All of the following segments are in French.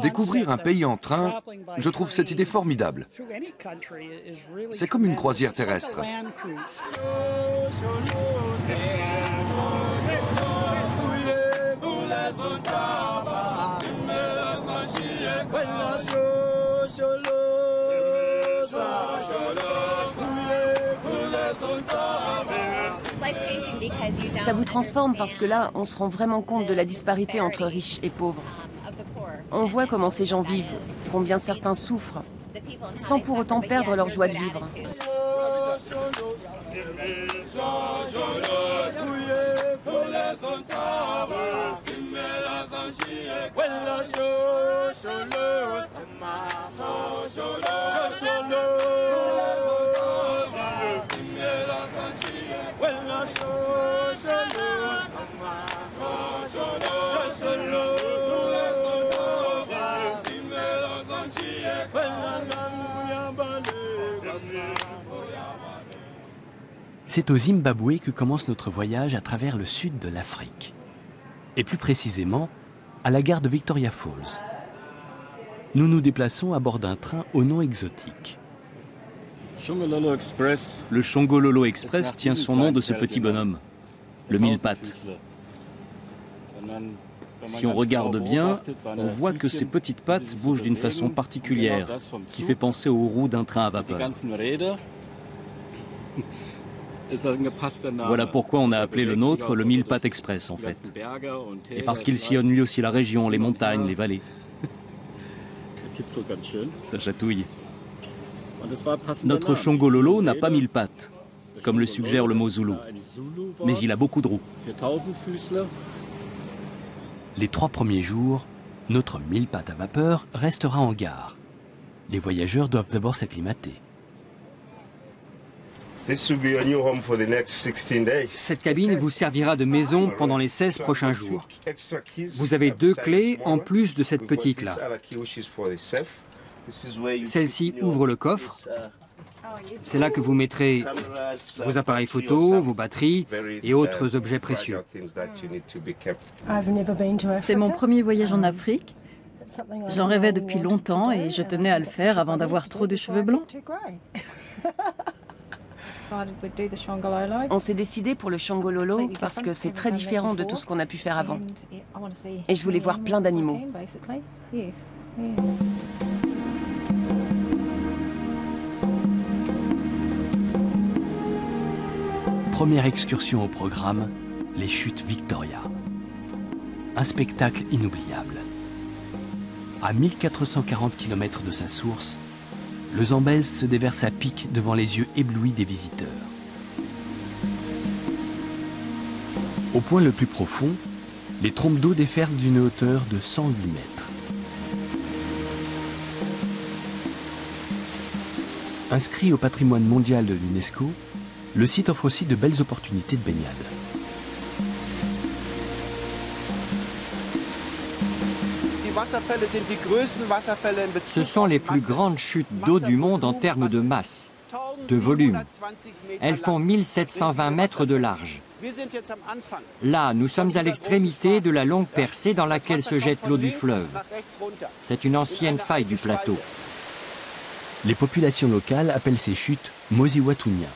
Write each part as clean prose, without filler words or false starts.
Découvrir un pays en train, je trouve cette idée formidable. C'est comme une croisière terrestre. Ça vous transforme parce que là, on se rend vraiment compte de la disparité entre riches et pauvres. On voit comment ces gens vivent, combien certains souffrent, sans pour autant perdre leur joie de vivre. C'est au Zimbabwe que commence notre voyage à travers le sud de l'Afrique. Et plus précisément, à la gare de Victoria Falls. Nous nous déplaçons à bord d'un train au nom exotique. Le Shongololo Express tient son nom de ce petit bonhomme, le mille-pattes. Si on regarde bien, on voit que ces petites pattes bougent d'une façon particulière, qui fait penser aux roues d'un train à vapeur. Voilà pourquoi on a appelé le nôtre le Mille-Pattes Express, en fait. Et parce qu'il sillonne lui aussi la région, les montagnes, les vallées. Ça chatouille. Notre Shongololo n'a pas 1000 pattes, comme le suggère le mot zoulou. Mais il a beaucoup de roues. Les 3 premiers jours, notre mille-pattes à vapeur restera en gare. Les voyageurs doivent d'abord s'acclimater. Cette cabine vous servira de maison pendant les 16 prochains jours. Vous avez 2 clés en plus de cette petite-là. Celle-ci ouvre le coffre. C'est là que vous mettrez vos appareils photo, vos batteries et autres objets précieux. C'est mon premier voyage en Afrique. J'en rêvais depuis longtemps et je tenais à le faire avant d'avoir trop de cheveux blancs. On s'est décidé pour le Shongololo parce que c'est très différent de tout ce qu'on a pu faire avant. Et je voulais voir plein d'animaux. Première excursion au programme, les chutes Victoria. Un spectacle inoubliable. À 1440 km de sa source, le Zambèze se déverse à pic devant les yeux éblouis des visiteurs. Au point le plus profond, les trompes d'eau déferlent d'une hauteur de 108 mètres. Inscrit au patrimoine mondial de l'UNESCO, le site offre aussi de belles opportunités de baignade. Ce sont les plus grandes chutes d'eau du monde en termes de masse, de volume. Elles font 1720 mètres de large. Là, nous sommes à l'extrémité de la longue percée dans laquelle se jette l'eau du fleuve. C'est une ancienne faille du plateau. Les populations locales appellent ces chutes Mosiwatunya,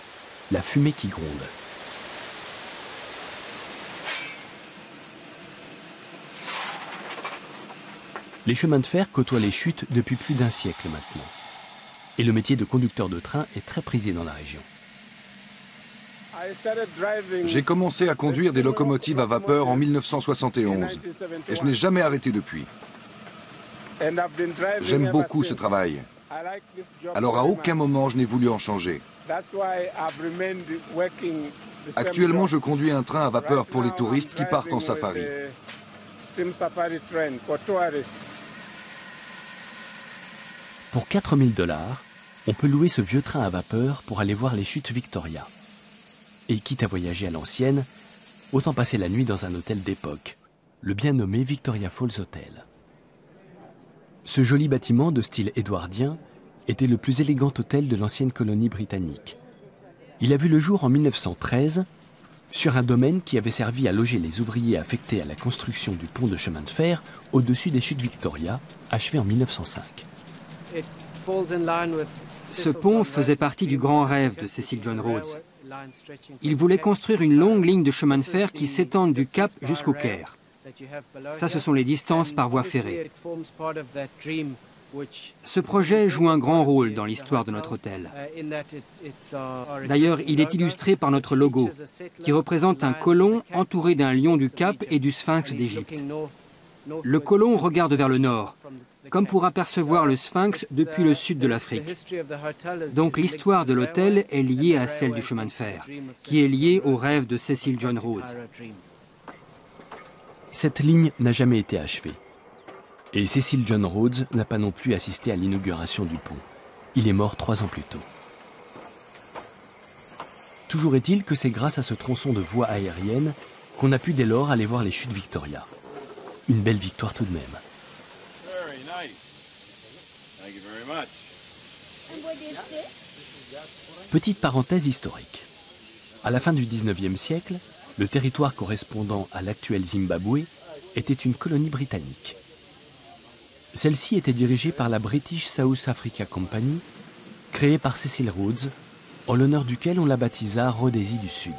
la fumée qui gronde. Les chemins de fer côtoient les chutes depuis plus d'1 siècle maintenant. Et le métier de conducteur de train est très prisé dans la région. J'ai commencé à conduire des locomotives à vapeur en 1971 et je n'ai jamais arrêté depuis. J'aime beaucoup ce travail. Alors à aucun moment je n'ai voulu en changer. Actuellement, je conduis un train à vapeur pour les touristes qui partent en safari. Pour 4 000 $, on peut louer ce vieux train à vapeur pour aller voir les chutes Victoria. Et quitte à voyager à l'ancienne, autant passer la nuit dans un hôtel d'époque, le bien nommé Victoria Falls Hotel. Ce joli bâtiment de style édouardien était le plus élégant hôtel de l'ancienne colonie britannique. Il a vu le jour en 1913 sur un domaine qui avait servi à loger les ouvriers affectés à la construction du pont de chemin de fer au-dessus des chutes Victoria, achevé en 1905. Ce pont faisait partie du grand rêve de Cecil John Rhodes. Il voulait construire une longue ligne de chemin de fer qui s'étende du Cap jusqu'au Caire. Ça, ce sont les distances par voie ferrée. Ce projet joue un grand rôle dans l'histoire de notre hôtel. D'ailleurs, il est illustré par notre logo, qui représente un colon entouré d'un lion du Cap et du sphinx d'Égypte. Le colon regarde vers le nord, comme pour apercevoir le sphinx depuis le sud de l'Afrique. Donc l'histoire de l'hôtel est liée à celle du chemin de fer, qui est liée au rêve de Cecil John Rhodes. Cette ligne n'a jamais été achevée. Et Cecil John Rhodes n'a pas non plus assisté à l'inauguration du pont. Il est mort 3 ans plus tôt. Toujours est-il que c'est grâce à ce tronçon de voie aérienne qu'on a pu dès lors aller voir les chutes Victoria. Une belle victoire tout de même. Petite parenthèse historique. À la fin du XIXe siècle, le territoire correspondant à l'actuel Zimbabwe était une colonie britannique. Celle-ci était dirigée par la British South Africa Company, créée par Cecil Rhodes, en l'honneur duquel on la baptisa Rhodésie du Sud.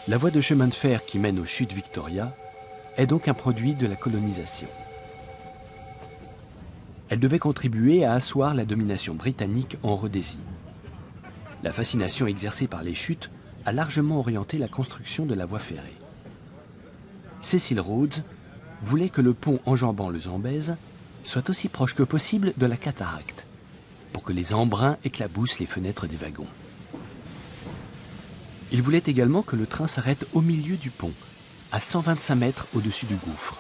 La voie de chemin de fer qui mène aux chutes Victoria est donc un produit de la colonisation. Elle devait contribuer à asseoir la domination britannique en Rhodésie. La fascination exercée par les chutes a largement orienté la construction de la voie ferrée. Cecil Rhodes voulait que le pont enjambant le Zambèze soit aussi proche que possible de la cataracte, pour que les embruns éclaboussent les fenêtres des wagons. Il voulait également que le train s'arrête au milieu du pont, à 125 mètres au-dessus du gouffre.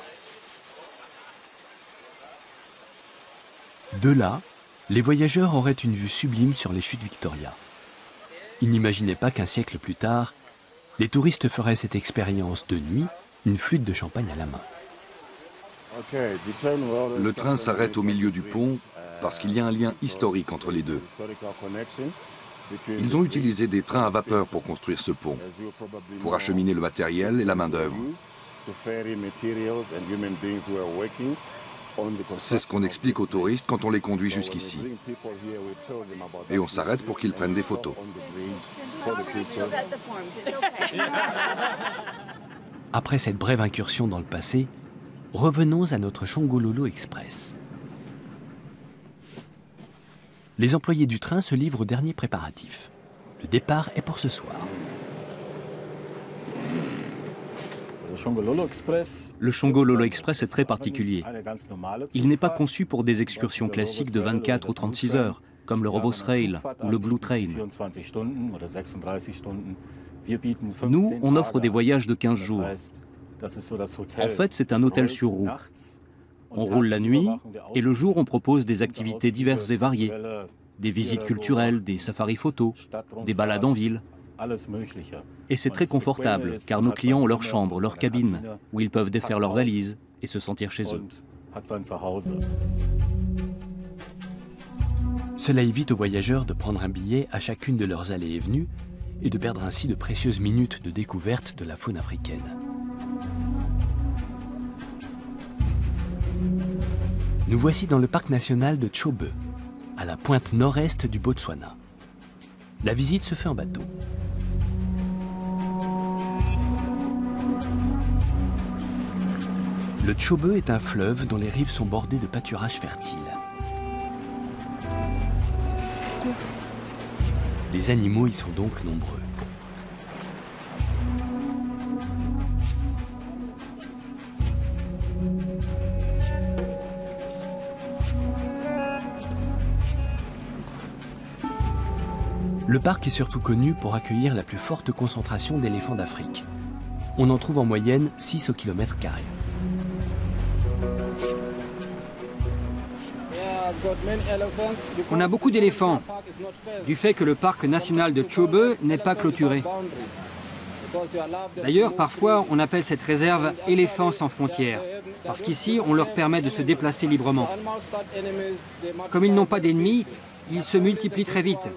De là, les voyageurs auraient une vue sublime sur les chutes Victoria. Ils n'imaginaient pas qu'un siècle plus tard, les touristes feraient cette expérience de nuit, une flûte de champagne à la main. Le train s'arrête au milieu du pont parce qu'il y a un lien historique entre les deux. Ils ont utilisé des trains à vapeur pour construire ce pont, pour acheminer le matériel et la main-d'œuvre. C'est ce qu'on explique aux touristes quand on les conduit jusqu'ici. Et on s'arrête pour qu'ils prennent des photos. Après cette brève incursion dans le passé, revenons à notre Shongololo Express. Les employés du train se livrent aux derniers préparatifs. Le départ est pour ce soir. Le Shongololo Express est très particulier. Il n'est pas conçu pour des excursions classiques de 24 ou 36 heures, comme le Rovos Rail ou le Blue Train. Nous, on offre des voyages de 15 jours. En fait, c'est un hôtel sur roue. On roule la nuit et le jour, on propose des activités diverses et variées. Des visites culturelles, des safaris photos, des balades en ville. Et c'est très confortable, car nos clients ont leur chambre, leur cabine, où ils peuvent défaire leurs valises et se sentir chez eux. Cela évite aux voyageurs de prendre un billet à chacune de leurs allées et venues et de perdre ainsi de précieuses minutes de découverte de la faune africaine. Nous voici dans le parc national de Chobe, à la pointe nord-est du Botswana. La visite se fait en bateau. Le Chobe est un fleuve dont les rives sont bordées de pâturages fertiles. Les animaux y sont donc nombreux. Le parc est surtout connu pour accueillir la plus forte concentration d'éléphants d'Afrique. On en trouve en moyenne 6 au kilomètre carré. On a beaucoup d'éléphants, du fait que le parc national de Chobe n'est pas clôturé. D'ailleurs, parfois, on appelle cette réserve « éléphants sans frontières », parce qu'ici, on leur permet de se déplacer librement. Comme ils n'ont pas d'ennemis, ils se multiplient très vite.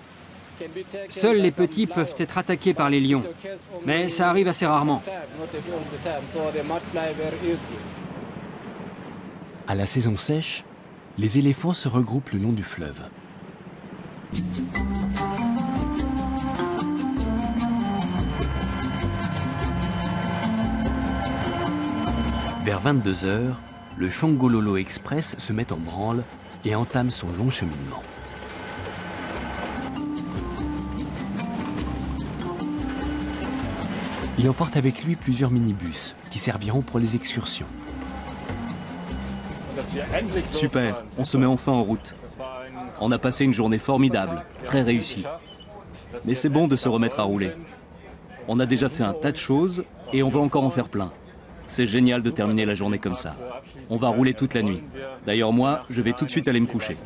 Seuls les petits peuvent être attaqués par les lions, mais ça arrive assez rarement. À la saison sèche, les éléphants se regroupent le long du fleuve. Vers 22 h, le Shongololo Express se met en branle et entame son long cheminement. Il emporte avec lui plusieurs minibus qui serviront pour les excursions. Super, on se met enfin en route. On a passé une journée formidable, très réussie. Mais c'est bon de se remettre à rouler. On a déjà fait un tas de choses et on va encore en faire plein. C'est génial de terminer la journée comme ça. On va rouler toute la nuit. D'ailleurs, moi, je vais tout de suite aller me coucher.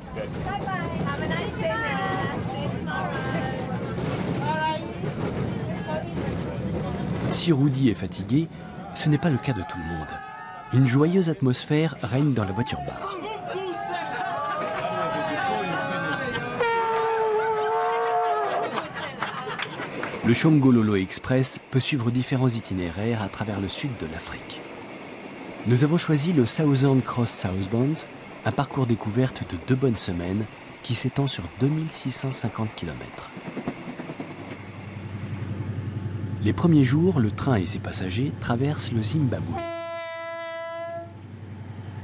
Si Rudy est fatigué, ce n'est pas le cas de tout le monde. Une joyeuse atmosphère règne dans la voiture-bar. Le Shongololo Express peut suivre différents itinéraires à travers le sud de l'Afrique. Nous avons choisi le Southern Cross Southbound, un parcours découverte de 2 bonnes semaines qui s'étend sur 2650 km. Les premiers jours, le train et ses passagers traversent le Zimbabwe.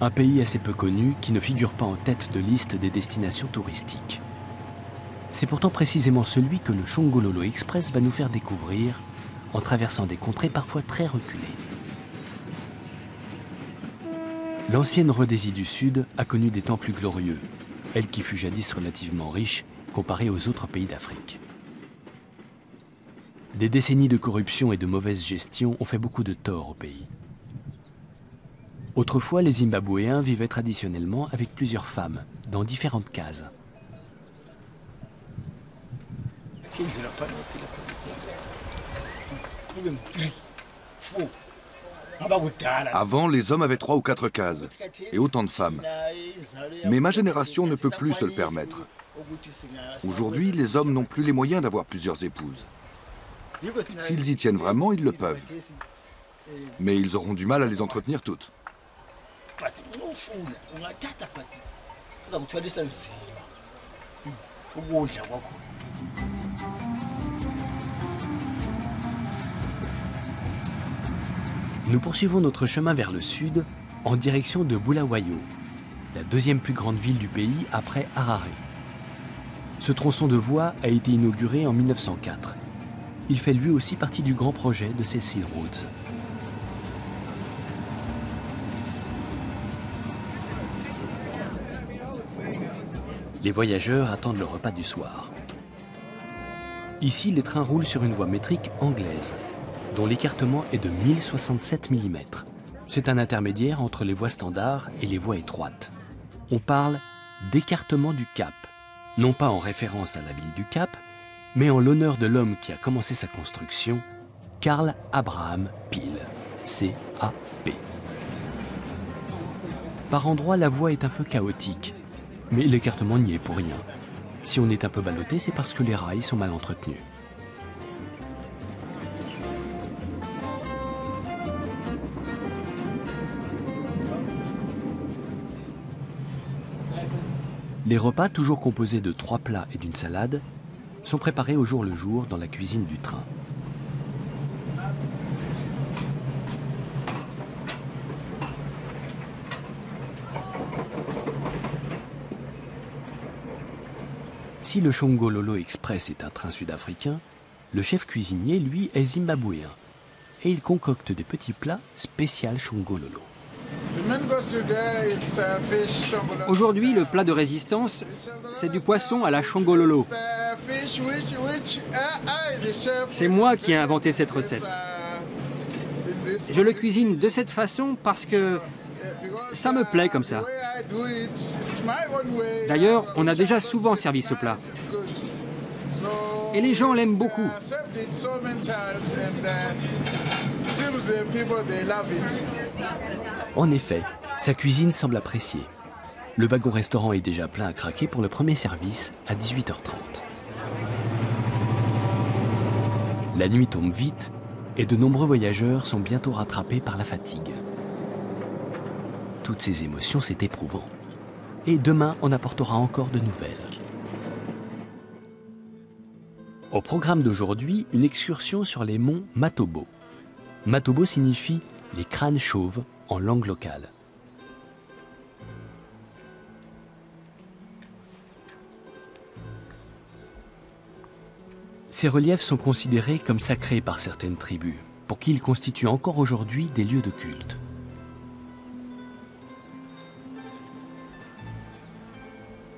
Un pays assez peu connu qui ne figure pas en tête de liste des destinations touristiques. C'est pourtant précisément celui que le Shongololo Express va nous faire découvrir en traversant des contrées parfois très reculées. L'ancienne Rhodésie du Sud a connu des temps plus glorieux, elle qui fut jadis relativement riche comparée aux autres pays d'Afrique. Des décennies de corruption et de mauvaise gestion ont fait beaucoup de tort au pays. Autrefois, les Zimbabwéens vivaient traditionnellement avec plusieurs femmes, dans différentes cases. Avant, les hommes avaient 3 ou 4 cases, et autant de femmes. Mais ma génération ne peut plus se le permettre. Aujourd'hui, les hommes n'ont plus les moyens d'avoir plusieurs épouses. S'ils y tiennent vraiment, ils le peuvent. Mais ils auront du mal à les entretenir toutes. Nous poursuivons notre chemin vers le sud en direction de Bulawayo, la 2e plus grande ville du pays après Harare. Ce tronçon de voie a été inauguré en 1904. Il fait lui aussi partie du grand projet de Cecil Rhodes. Les voyageurs attendent le repas du soir. Ici, les trains roulent sur une voie métrique anglaise, dont l'écartement est de 1067 mm. C'est un intermédiaire entre les voies standards et les voies étroites. On parle d'écartement du Cap, non pas en référence à la ville du Cap, mais en l'honneur de l'homme qui a commencé sa construction, Carl Abraham Peel, C.A.P. Par endroits, la voie est un peu chaotique, mais l'écartement n'y est pour rien. Si on est un peu ballotté, c'est parce que les rails sont mal entretenus. Les repas, toujours composés de 3 plats et d'une salade, sont préparés au jour le jour dans la cuisine du train. Si le Shongololo Express est un train sud-africain, le chef cuisinier, lui, est zimbabwéen. Et il concocte des petits plats spécial Shongololo. Aujourd'hui, le plat de résistance, c'est du poisson à la Shongololo. C'est moi qui ai inventé cette recette. Je le cuisine de cette façon parce que Ça me plaît comme ça. D'ailleurs, on a déjà souvent servi ce plat. Et les gens l'aiment beaucoup. En effet, sa cuisine semble appréciée. Le wagon-restaurant est déjà plein à craquer pour le premier service à 18h30. La nuit tombe vite et de nombreux voyageurs sont bientôt rattrapés par la fatigue. Toutes ces émotions, c'est éprouvant. Et demain, on apportera encore de nouvelles. Au programme d'aujourd'hui, une excursion sur les monts Matobo. Matobo signifie les crânes chauves en langue locale. Ces reliefs sont considérés comme sacrés par certaines tribus, pour qui ils constituent encore aujourd'hui des lieux de culte.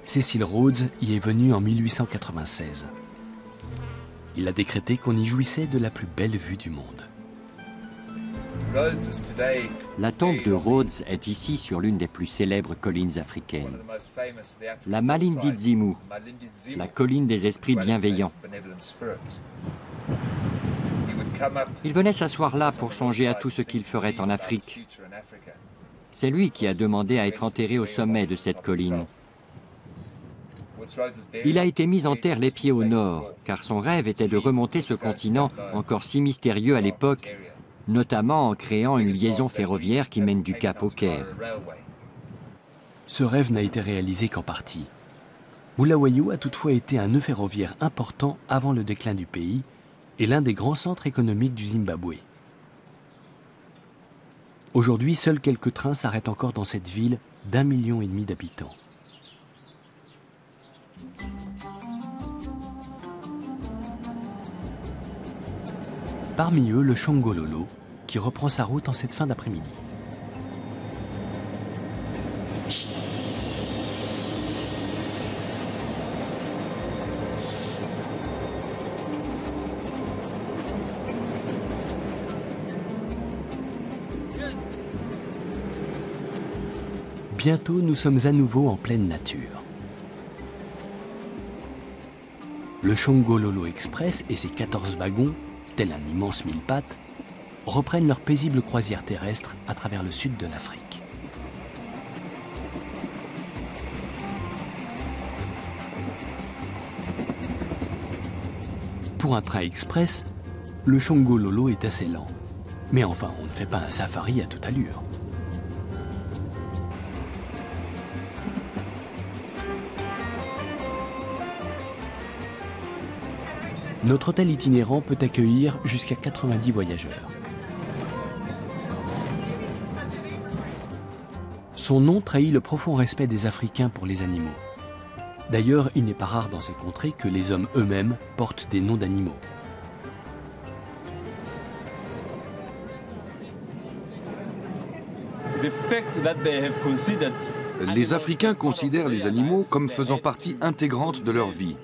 Cecil Rhodes y est venu en 1896. Il a décrété qu'on y jouissait de la plus belle vue du monde. La tombe de Rhodes est ici sur l'une des plus célèbres collines africaines, la Malindi Zimu, la colline des esprits bienveillants. Il venait s'asseoir là pour songer à tout ce qu'il ferait en Afrique. C'est lui qui a demandé à être enterré au sommet de cette colline. Il a été mis en terre les pieds au nord, car son rêve était de remonter ce continent encore si mystérieux à l'époque, notamment en créant une liaison ferroviaire qui mène du Cap au Caire. Ce rêve n'a été réalisé qu'en partie. Bulawayo a toutefois été un nœud ferroviaire important avant le déclin du pays et l'un des grands centres économiques du Zimbabwe. Aujourd'hui, seuls quelques trains s'arrêtent encore dans cette ville d'1,5 million d'habitants. Parmi eux, le Shongololo, qui reprend sa route en cette fin d'après-midi. Bientôt, nous sommes à nouveau en pleine nature. Le Shongololo Express et ses 14 wagons, tel un immense mille-pattes, reprennent leur paisible croisière terrestre à travers le sud de l'Afrique. Pour un train express, le Shongololo est assez lent. Mais enfin, on ne fait pas un safari à toute allure. Notre hôtel itinérant peut accueillir jusqu'à 90 voyageurs. Son nom trahit le profond respect des Africains pour les animaux. D'ailleurs, il n'est pas rare dans ces contrées que les hommes eux-mêmes portent des noms d'animaux. Les Africains considèrent les animaux comme faisant partie intégrante de leur vie.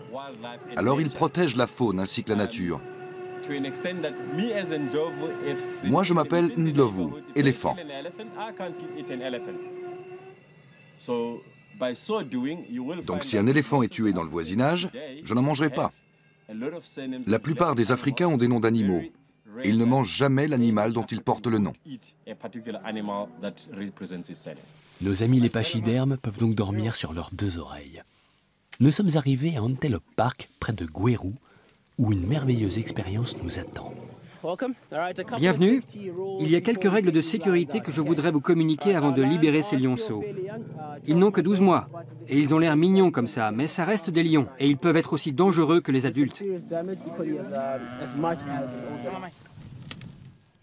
Alors ils protègent la faune ainsi que la nature. Moi, je m'appelle Ndlovu, éléphant. Donc si un éléphant est tué dans le voisinage, je n'en mangerai pas. La plupart des Africains ont des noms d'animaux. Et ils ne mangent jamais l'animal dont ils portent le nom. Nos amis les pachydermes peuvent donc dormir sur leurs deux oreilles. Nous sommes arrivés à Antelope Park, près de Gweru, où une merveilleuse expérience nous attend. Bienvenue. Il y a quelques règles de sécurité que je voudrais vous communiquer avant de libérer ces lionceaux. Ils n'ont que 12 mois, et ils ont l'air mignons comme ça, mais ça reste des lions, et ils peuvent être aussi dangereux que les adultes.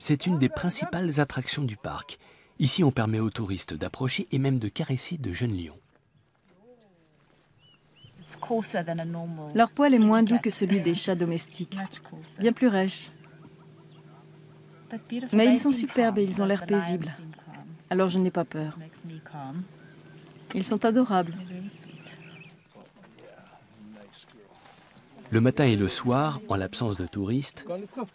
C'est une des principales attractions du parc. Ici, on permet aux touristes d'approcher et même de caresser de jeunes lions. Leur poil est moins doux que celui des chats domestiques, bien plus rêche. Mais ils sont superbes et ils ont l'air paisibles. Alors je n'ai pas peur. Ils sont adorables. Le matin et le soir, en l'absence de touristes,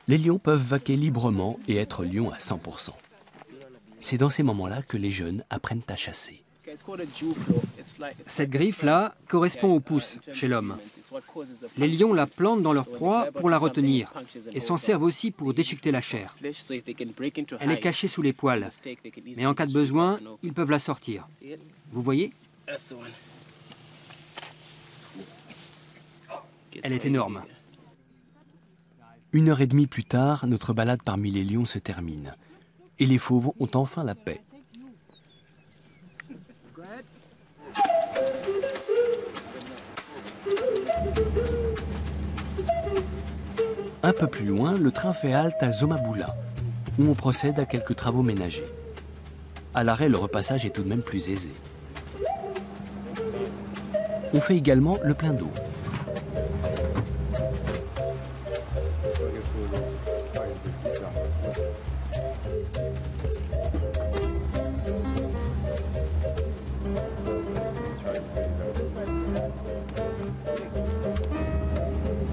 les lions peuvent vaquer librement et être lions à 100%. C'est dans ces moments-là que les jeunes apprennent à chasser. Cette griffe-là correspond au pouce chez l'homme. Les lions la plantent dans leur proie pour la retenir et s'en servent aussi pour déchiqueter la chair. Elle est cachée sous les poils, mais en cas de besoin, ils peuvent la sortir. Vous voyez? Elle est énorme. 1h30 plus tard, notre balade parmi les lions se termine. Et les fauves ont enfin la paix. Un peu plus loin, le train fait halte à Zomabula, où on procède à quelques travaux ménagers. À l'arrêt, le repassage est tout de même plus aisé. On fait également le plein d'eau.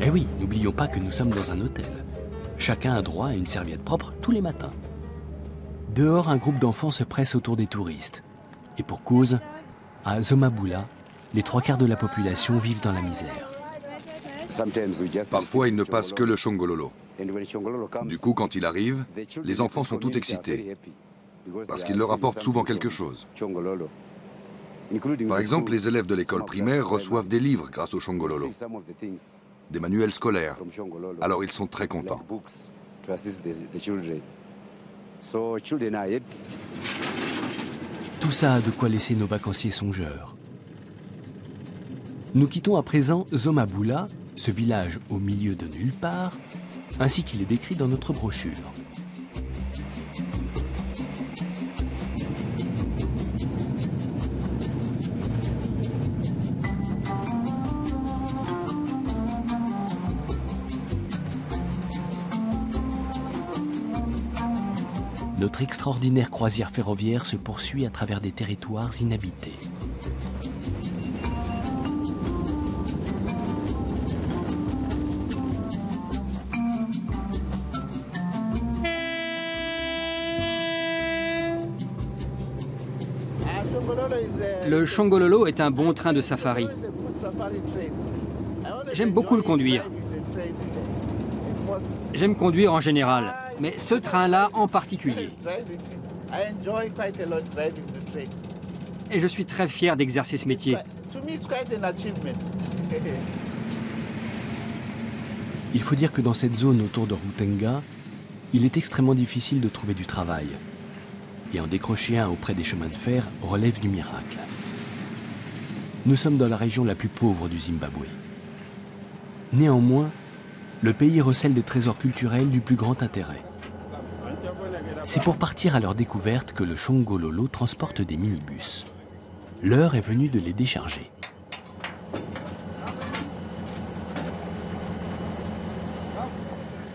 Eh oui, n'oublions pas que nous sommes dans un hôtel. Chacun a droit à une serviette propre tous les matins. Dehors, un groupe d'enfants se presse autour des touristes. Et pour cause, à Zomabula, les 3/4 de la population vivent dans la misère. Parfois, il ne passe que le Shongololo. Du coup, quand il arrive, les enfants sont tout excités, parce qu'il leur apporte souvent quelque chose. Par exemple, les élèves de l'école primaire reçoivent des livres grâce au Shongololo, des manuels scolaires. Alors ils sont très contents. Tout ça a de quoi laisser nos vacanciers songeurs. Nous quittons à présent Zomabula, ce village au milieu de nulle part, ainsi qu'il est décrit dans notre brochure. Notre extraordinaire croisière ferroviaire se poursuit à travers des territoires inhabités. Le Shongololo est un bon train de safari. J'aime beaucoup le conduire. J'aime conduire en général, mais ce train-là en particulier. Et je suis très fier d'exercer ce métier. Il faut dire que dans cette zone autour de Rutenga, il est extrêmement difficile de trouver du travail. Et en décrocher un auprès des chemins de fer relève du miracle. Nous sommes dans la région la plus pauvre du Zimbabwe. Néanmoins, le pays recèle des trésors culturels du plus grand intérêt. C'est pour partir à leur découverte que le Shongololo transporte des minibus. L'heure est venue de les décharger.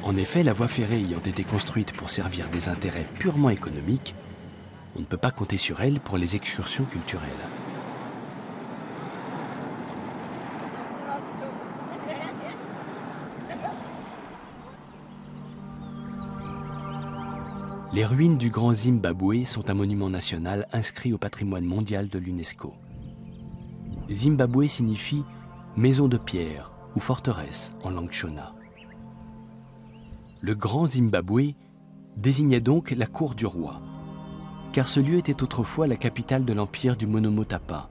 En effet, la voie ferrée ayant été construite pour servir des intérêts purement économiques, on ne peut pas compter sur elle pour les excursions culturelles. Les ruines du Grand Zimbabwe sont un monument national inscrit au patrimoine mondial de l'UNESCO. Zimbabwe signifie maison de pierre ou forteresse en langue shona. Le Grand Zimbabwe désignait donc la cour du roi, car ce lieu était autrefois la capitale de l'empire du Monomotapa,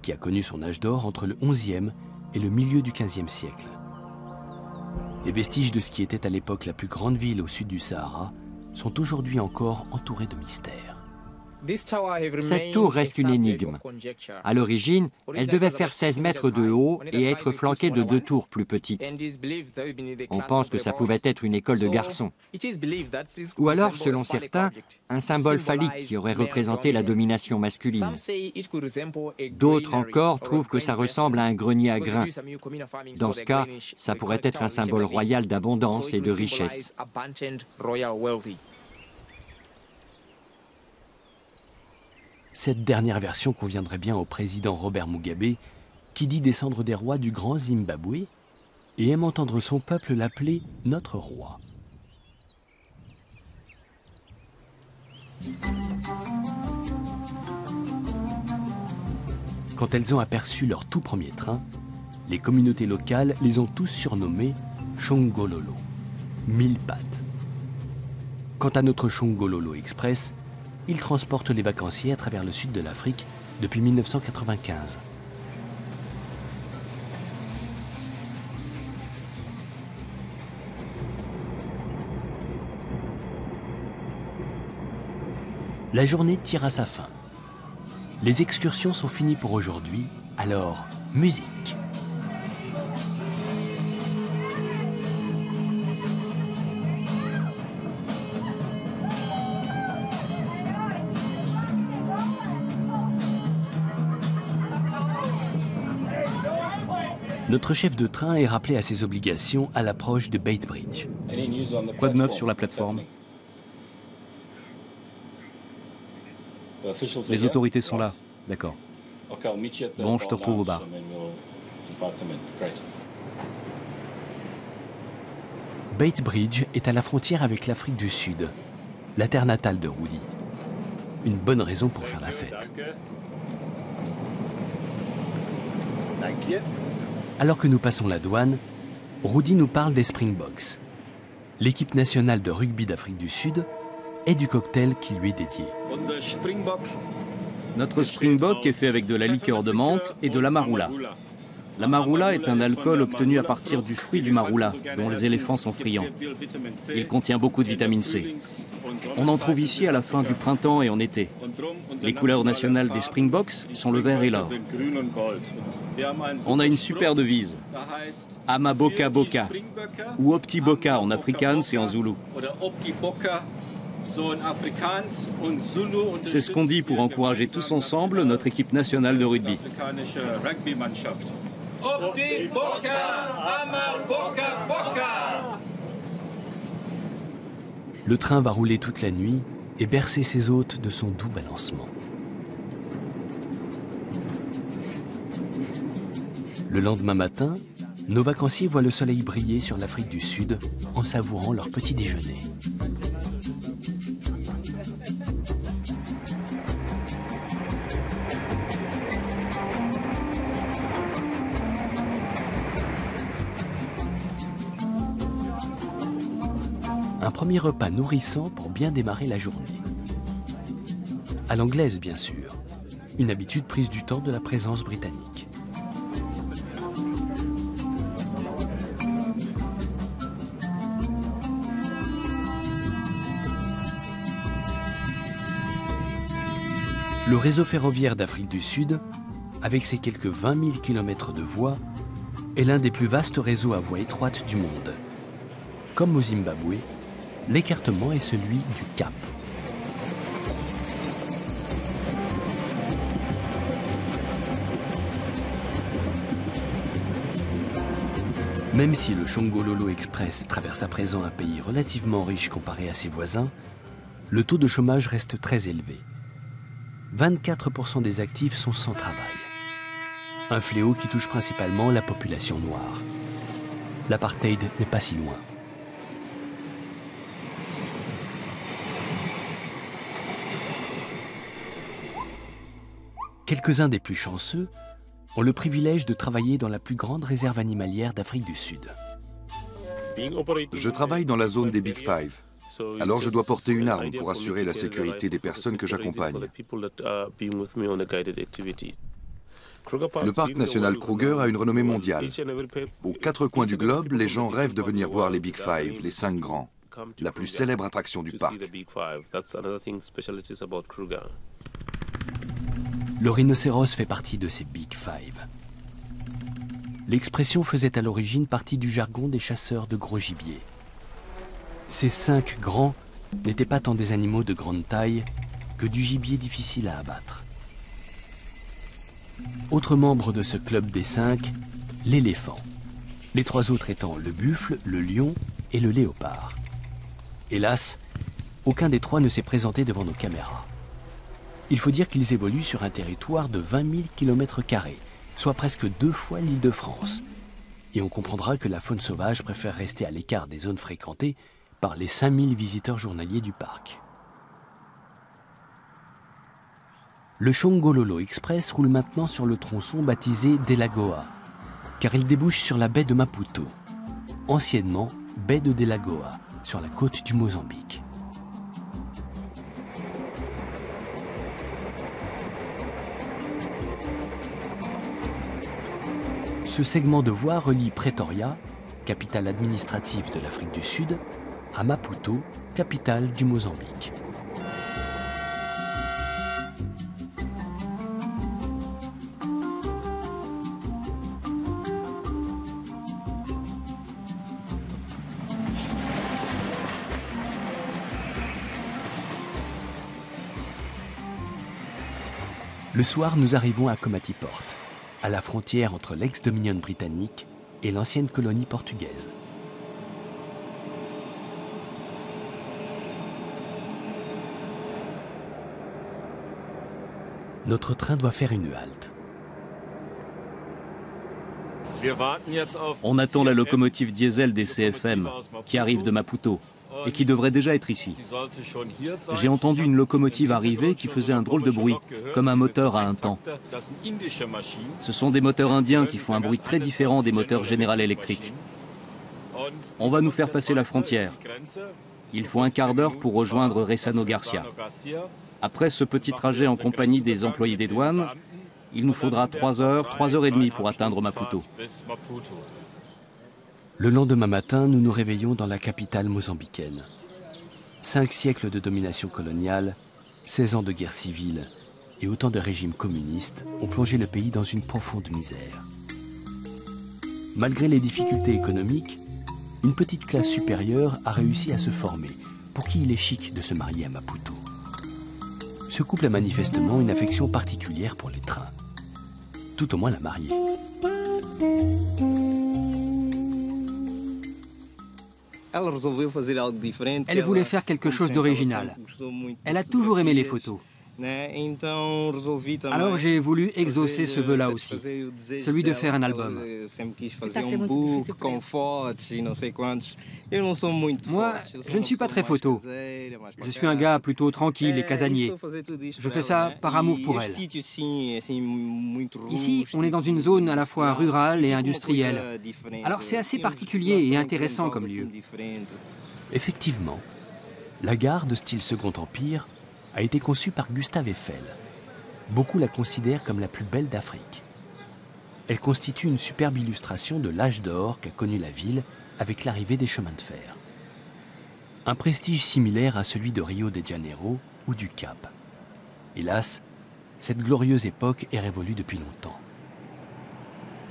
qui a connu son âge d'or entre le XIe et le milieu du XVe siècle. Les vestiges de ce qui était à l'époque la plus grande ville au sud du Sahara sont aujourd'hui encore entourés de mystères. Cette tour reste une énigme. À l'origine, elle devait faire 16 mètres de haut et être flanquée de 2 tours plus petites. On pense que ça pouvait être une école de garçons. Ou alors, selon certains, un symbole phallique qui aurait représenté la domination masculine. D'autres encore trouvent que ça ressemble à un grenier à grains. Dans ce cas, ça pourrait être un symbole royal d'abondance et de richesse. Cette dernière version conviendrait bien au président Robert Mugabe, qui dit descendre des rois du Grand Zimbabwe et aime entendre son peuple l'appeler « notre roi ». Quand elles ont aperçu leur tout premier train, les communautés locales les ont tous surnommés Shongololo, 1000 pattes. Quant à notre Shongololo Express, il transporte les vacanciers à travers le sud de l'Afrique depuis 1995. La journée tire à sa fin. Les excursions sont finies pour aujourd'hui, alors musique. Notre chef de train est rappelé à ses obligations à l'approche de Beit Bridge. Quoi de neuf sur la plateforme? Les autorités sont là, d'accord. Bon, je te retrouve au bar. Beit Bridge est à la frontière avec l'Afrique du Sud, la terre natale de Rudi. Une bonne raison pour faire la fête. Alors que nous passons la douane, Rudi nous parle des Springboks, l'équipe nationale de rugby d'Afrique du Sud, et du cocktail qui lui est dédié. Notre Springbok est fait avec de la liqueur de menthe et de la marula. La marula est un alcool obtenu à partir du fruit du marula, dont les éléphants sont friands. Il contient beaucoup de vitamine C. On en trouve ici à la fin du printemps et en été. Les couleurs nationales des Springboks sont le vert et l'or. On a une super devise, Amaboka Boka, ou Opti Boka en afrikaans et en zoulou. C'est ce qu'on dit pour encourager tous ensemble notre équipe nationale de rugby. Le train va rouler toute la nuit et bercer ses hôtes de son doux balancement. Le lendemain matin, nos vacanciers voient le soleil briller sur l'Afrique du Sud en savourant leur petit déjeuner. Un premier repas nourrissant pour bien démarrer la journée. À l'anglaise, bien sûr. Une habitude prise du temps de la présence britannique. Le réseau ferroviaire d'Afrique du Sud, avec ses quelques 20 000 km de voies, est l'un des plus vastes réseaux à voie étroite du monde. Comme au Zimbabwe, l'écartement est celui du Cap. Même si le Shongololo Express traverse à présent un pays relativement riche comparé à ses voisins, le taux de chômage reste très élevé. 24% des actifs sont sans travail. Un fléau qui touche principalement la population noire. L'apartheid n'est pas si loin. Quelques-uns des plus chanceux ont le privilège de travailler dans la plus grande réserve animalière d'Afrique du Sud. Je travaille dans la zone des Big Five. Alors je dois porter une arme pour assurer la sécurité des personnes que j'accompagne. Le parc national Kruger a une renommée mondiale. Aux quatre coins du globe, les gens rêvent de venir voir les Big Five, les 5 grands, la plus célèbre attraction du parc. Le rhinocéros fait partie de ces Big Five. L'expression faisait à l'origine partie du jargon des chasseurs de gros gibier. Ces 5 grands n'étaient pas tant des animaux de grande taille que du gibier difficile à abattre. Autre membre de ce club des 5, l'éléphant. Les 3 autres étant le buffle, le lion et le léopard. Hélas, aucun des 3 ne s'est présenté devant nos caméras. Il faut dire qu'ils évoluent sur un territoire de 20 000 km², soit presque 2 fois l'Île-de-France. Et on comprendra que la faune sauvage préfère rester à l'écart des zones fréquentées par les 5000 visiteurs journaliers du parc. Le Shongololo Express roule maintenant sur le tronçon baptisé Delagoa, car il débouche sur la baie de Maputo, anciennement baie de Delagoa, sur la côte du Mozambique. Ce segment de voie relie Pretoria, capitale administrative de l'Afrique du Sud, à Maputo, capitale du Mozambique. Le soir, nous arrivons à Komati Port, à la frontière entre l'ex-Dominion britannique et l'ancienne colonie portugaise. Notre train doit faire une halte. On attend la locomotive diesel des CFM qui arrive de Maputo et qui devrait déjà être ici. J'ai entendu une locomotive arriver qui faisait un drôle de bruit, comme un moteur à un temps. Ce sont des moteurs indiens qui font un bruit très différent des moteurs General Electric. On va nous faire passer la frontière. Il faut un quart d'heure pour rejoindre Ressano Garcia. Après ce petit trajet en compagnie des employés des douanes, il nous faudra 3 heures, 3 heures et demie pour atteindre Maputo. Le lendemain matin, nous nous réveillons dans la capitale mozambicaine. 5 siècles de domination coloniale, 16 ans de guerre civile et autant de régimes communistes ont plongé le pays dans une profonde misère. Malgré les difficultés économiques, une petite classe supérieure a réussi à se former, pour qui il est chic de se marier à Maputo. Ce couple a manifestement une affection particulière pour les trains. Tout au moins la mariée. Elle voulait faire quelque chose d'original. Elle a toujours aimé les photos. Alors j'ai voulu exaucer ce vœu-là aussi, celui de faire un album. Moi, je ne suis pas très photo. Je suis un gars plutôt tranquille et casanier. Je fais ça par amour pour elle. Ici, on est dans une zone à la fois rurale et industrielle. Alors c'est assez particulier et intéressant comme lieu. Effectivement, la gare de style Second Empire a été conçue par Gustave Eiffel. Beaucoup la considèrent comme la plus belle d'Afrique. Elle constitue une superbe illustration de l'âge d'or qu'a connu la ville avec l'arrivée des chemins de fer. Un prestige similaire à celui de Rio de Janeiro ou du Cap. Hélas, cette glorieuse époque est révolue depuis longtemps.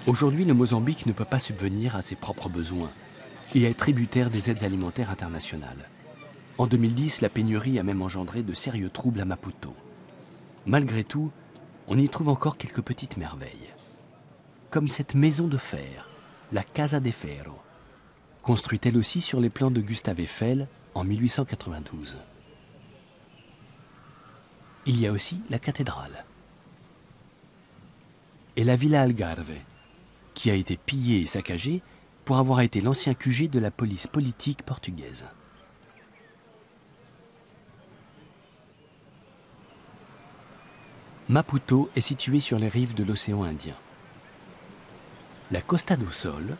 Aujourd'hui, le Mozambique ne peut pas subvenir à ses propres besoins et est tributaire des aides alimentaires internationales. En 2010, la pénurie a même engendré de sérieux troubles à Maputo. Malgré tout, on y trouve encore quelques petites merveilles. Comme cette maison de fer, la Casa de Ferro, construite elle aussi sur les plans de Gustave Eiffel en 1892. Il y a aussi la cathédrale. Et la Villa Algarve, qui a été pillée et saccagée pour avoir été l'ancien QG de la police politique portugaise. Maputo est située sur les rives de l'océan Indien. La Costa do Sol,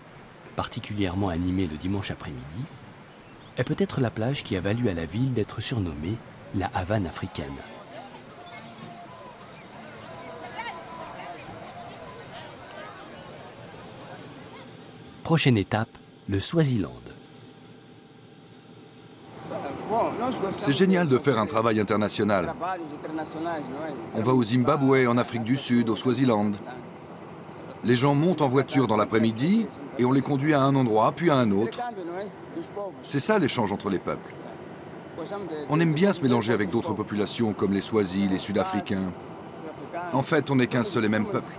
particulièrement animée le dimanche après-midi, est peut-être la plage qui a valu à la ville d'être surnommée la Havane africaine. Prochaine étape, le Swaziland. C'est génial de faire un travail international. On va au Zimbabwe, en Afrique du Sud, au Swaziland. Les gens montent en voiture dans l'après-midi et on les conduit à un endroit, puis à un autre. C'est ça l'échange entre les peuples. On aime bien se mélanger avec d'autres populations comme les Swazis, les Sud-Africains. En fait, on n'est qu'un seul et même peuple.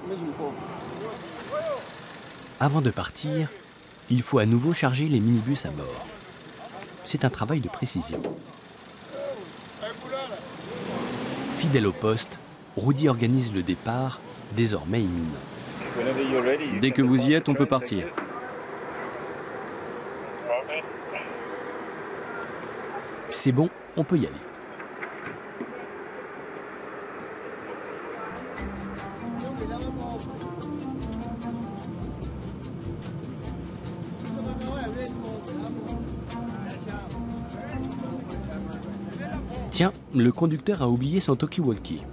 Avant de partir, il faut à nouveau charger les minibus à bord. C'est un travail de précision. Fidèle au poste, Rudy organise le départ, désormais imminent. Dès que vous y êtes, on peut partir. C'est bon, on peut y aller. Tiens, le conducteur a oublié son talkie-walkie.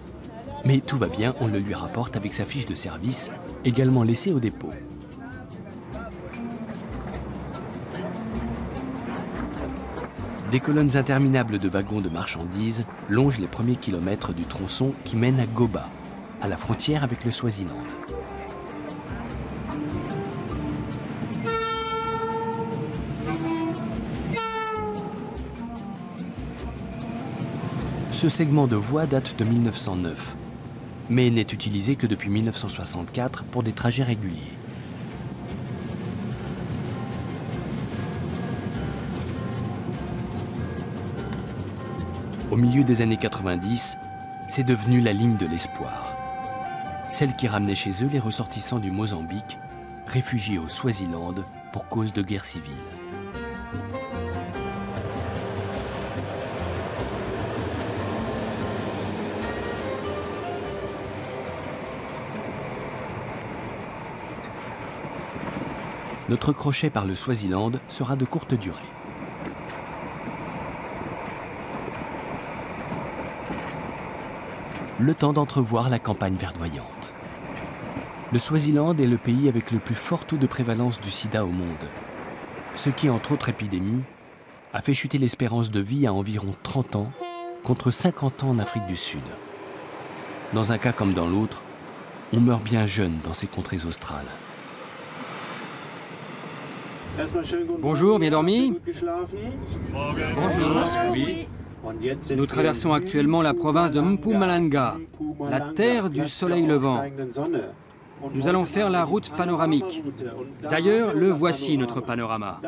Mais tout va bien, on le lui rapporte avec sa fiche de service, également laissée au dépôt. Des colonnes interminables de wagons de marchandises longent les premiers kilomètres du tronçon qui mène à Goba, à la frontière avec le Swaziland. Ce segment de voie date de 1909, mais n'est utilisé que depuis 1964 pour des trajets réguliers. Au milieu des années 90, c'est devenu la ligne de l'espoir. Celle qui ramenait chez eux les ressortissants du Mozambique, réfugiés au Swaziland pour cause de guerre civile. Notre crochet par le Swaziland sera de courte durée. Le temps d'entrevoir la campagne verdoyante. Le Swaziland est le pays avec le plus fort taux de prévalence du sida au monde, ce qui, entre autres épidémies, a fait chuter l'espérance de vie à environ 30 ans, contre 50 ans en Afrique du Sud. Dans un cas comme dans l'autre, on meurt bien jeune dans ces contrées australes. Bonjour, bien dormi? Bonjour. Oui. Nous traversons actuellement la province de Mpumalanga, la terre du soleil levant. Nous allons faire la route panoramique. D'ailleurs, le voici notre panorama.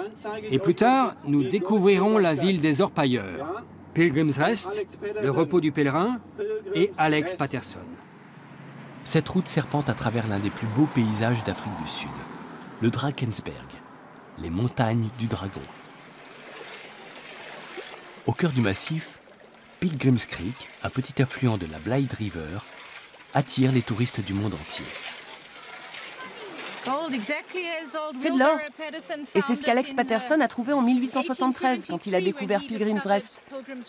Et plus tard, nous découvrirons la ville des orpailleurs, Pilgrim's Rest, le repos du pèlerin, et Alex Paterson. Cette route serpente à travers l'un des plus beaux paysages d'Afrique du Sud, le Drakensberg, les montagnes du Dragon. Au cœur du massif, Pilgrim's Creek, un petit affluent de la Blythe River, attire les touristes du monde entier. C'est de l'or. Et c'est ce qu'Alex Paterson a trouvé en 1873 quand il a découvert Pilgrim's Rest,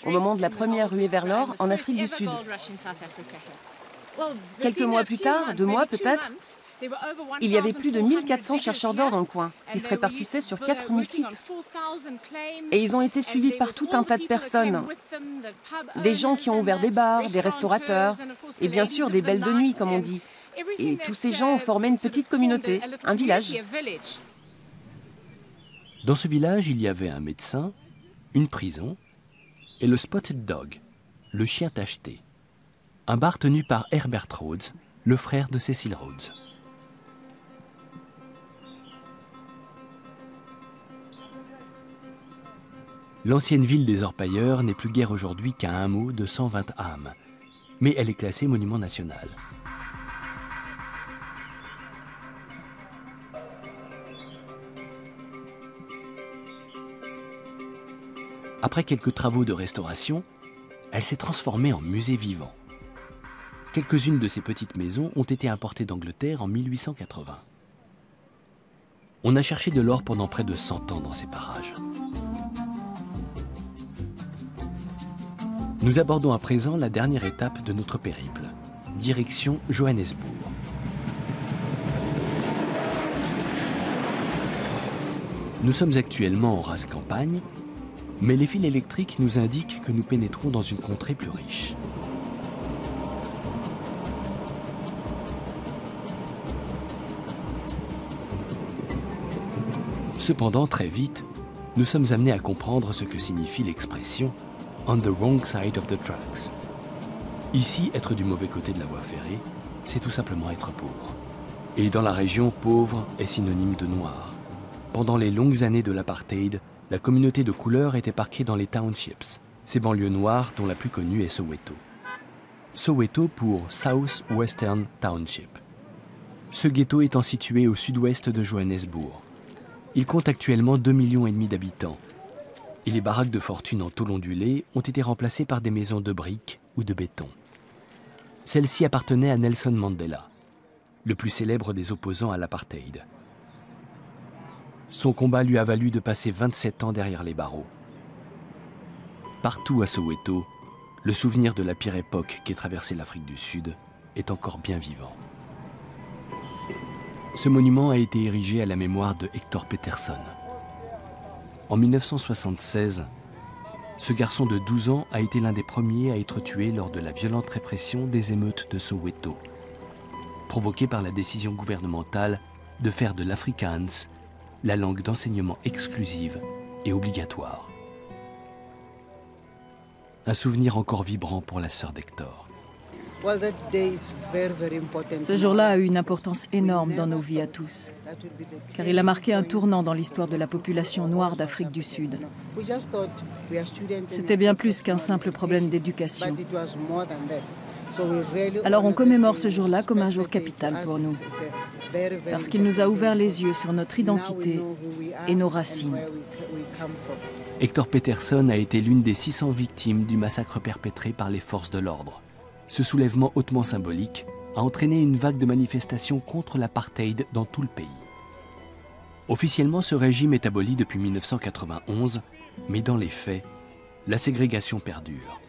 au moment de la première ruée vers l'or en Afrique du Sud. Quelques mois plus tard, 2 mois peut-être, il y avait plus de 1400 chercheurs d'or dans le coin, qui se répartissaient sur 4000 sites. Et ils ont été suivis par tout un tas de personnes. Des gens qui ont ouvert des bars, des restaurateurs, et bien sûr des belles de nuit, comme on dit. Et tous ces gens ont formé une petite communauté, un village. Dans ce village, il y avait un médecin, une prison et le Spotted Dog, le chien tacheté. Un bar tenu par Herbert Rhodes, le frère de Cecil Rhodes. L'ancienne ville des Orpailleurs n'est plus guère aujourd'hui qu'un hameau de 120 âmes, mais elle est classée monument national. Après quelques travaux de restauration, elle s'est transformée en musée vivant. Quelques-unes de ces petites maisons ont été importées d'Angleterre en 1880. On a cherché de l'or pendant près de 100 ans dans ces parages. Nous abordons à présent la dernière étape de notre périple, direction Johannesburg. Nous sommes actuellement en rase campagne, mais les fils électriques nous indiquent que nous pénétrons dans une contrée plus riche. Cependant, très vite, nous sommes amenés à comprendre ce que signifie l'expression « on the wrong side of the tracks ». Ici, être du mauvais côté de la voie ferrée, c'est tout simplement être pauvre. Et dans la région, pauvre est synonyme de noir. Pendant les longues années de l'apartheid, la communauté de couleur était parquée dans les townships, ces banlieues noires dont la plus connue est Soweto. Soweto pour South Western Township. Ce ghetto étant situé au sud-ouest de Johannesburg. Il compte actuellement 2,5 millions d'habitants. Et les baraques de fortune en tôle ondulée ont été remplacées par des maisons de briques ou de béton. Celle-ci appartenait à Nelson Mandela, le plus célèbre des opposants à l'apartheid. Son combat lui a valu de passer 27 ans derrière les barreaux. Partout à Soweto, le souvenir de la pire époque qu'ait traversée l'Afrique du Sud est encore bien vivant. Ce monument a été érigé à la mémoire de Hector Peterson. En 1976, ce garçon de 12 ans a été l'un des premiers à être tué lors de la violente répression des émeutes de Soweto, provoquée par la décision gouvernementale de faire de l'Afrikaans la langue d'enseignement exclusive et obligatoire. Un souvenir encore vibrant pour la sœur d'Hector. Ce jour-là a eu une importance énorme dans nos vies à tous, car il a marqué un tournant dans l'histoire de la population noire d'Afrique du Sud. C'était bien plus qu'un simple problème d'éducation. Alors on commémore ce jour-là comme un jour capital pour nous, parce qu'il nous a ouvert les yeux sur notre identité et nos racines. Hector Peterson a été l'une des 600 victimes du massacre perpétré par les forces de l'ordre. Ce soulèvement hautement symbolique a entraîné une vague de manifestations contre l'apartheid dans tout le pays. Officiellement, ce régime est aboli depuis 1991, mais dans les faits, la ségrégation perdure.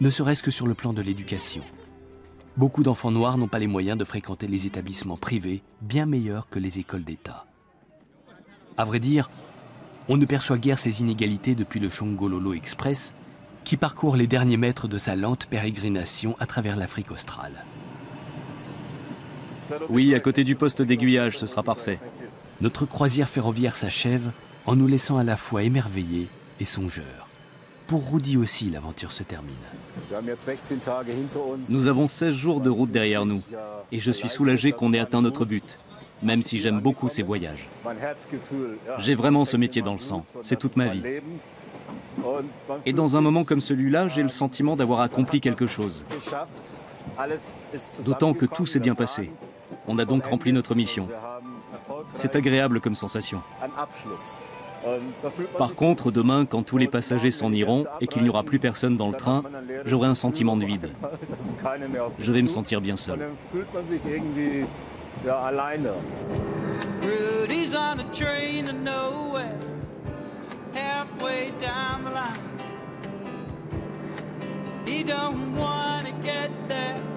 Ne serait-ce que sur le plan de l'éducation. Beaucoup d'enfants noirs n'ont pas les moyens de fréquenter les établissements privés, bien meilleurs que les écoles d'État. À vrai dire, on ne perçoit guère ces inégalités depuis le Shongololo Express, qui parcourt les derniers mètres de sa lente pérégrination à travers l'Afrique australe. Oui, à côté du poste d'aiguillage, ce sera parfait. Notre croisière ferroviaire s'achève en nous laissant à la fois émerveillés et songeurs. Pour Rudy aussi, l'aventure se termine. Nous avons 16 jours de route derrière nous, et je suis soulagé qu'on ait atteint notre but, même si j'aime beaucoup ces voyages. J'ai vraiment ce métier dans le sang, c'est toute ma vie. Et dans un moment comme celui-là, j'ai le sentiment d'avoir accompli quelque chose. D'autant que tout s'est bien passé. On a donc rempli notre mission. C'est agréable comme sensation. Par contre, demain, quand tous les passagers s'en iront et qu'il n'y aura plus personne dans le train, j'aurai un sentiment de vide. Je vais me sentir bien seul. Rudy's on a train to nowhere, halfway down the line. He don't want to get there.